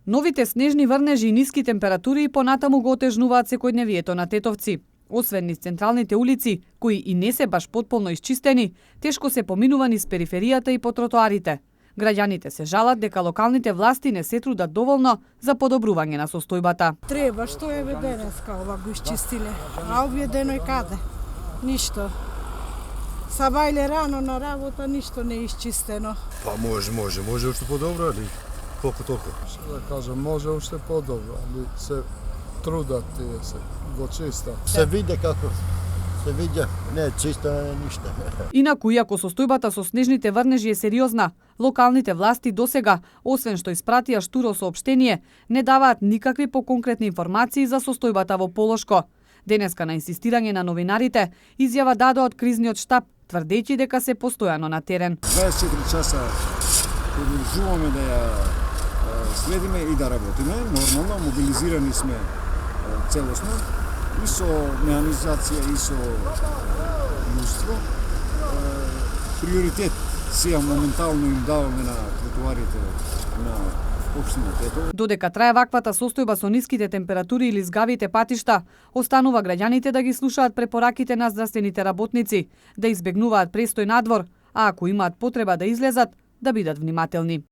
Новите снежни врнежи и ниски температури понатаму го отежнуваат секојдневието на Тетовци. Освен низ централните улици, кои и не се баш потполно исчистени, тешко се поминува низ периферијата и по тротоарите. Граѓаните се жалат дека локалните власти не се трудат доволно за подобрување на состојбата. Треба, што е денеска ова го исчистиле, а овие деној каде? Ништо. Сабајле рано на работа, ништо не е исчистено. Па може уште подобро, али колку толку. Што да кажам, може уште подобро, али се трудат тие се го чистат. Се види како се види, не е чисто, не е ништо. Инаку, иако состојбата со снежните врнежи е сериозна, локалните власти досега, освен што испратија штуро соопштение, не даваат никакви поконкретни информации за состојбата во Полошко. Денеска на инсистирање на новинарите, изјава дадоа од кризниот штаб, тврдејќи дека се постојано на терен. 24 часа продолжуваме да ја следиме и да работиме. Нормално, мобилизирани сме целосно и со механизација и со луство. Приоритет сега моментално им даваме на тротоарите на општина Тетово. Додека трае ваквата состојба со ниските температури или згавите патишта, останува граѓаните да ги слушаат препораките на здравствените работници, да избегнуваат престој надвор, а ако имаат потреба да излезат, да бидат внимателни.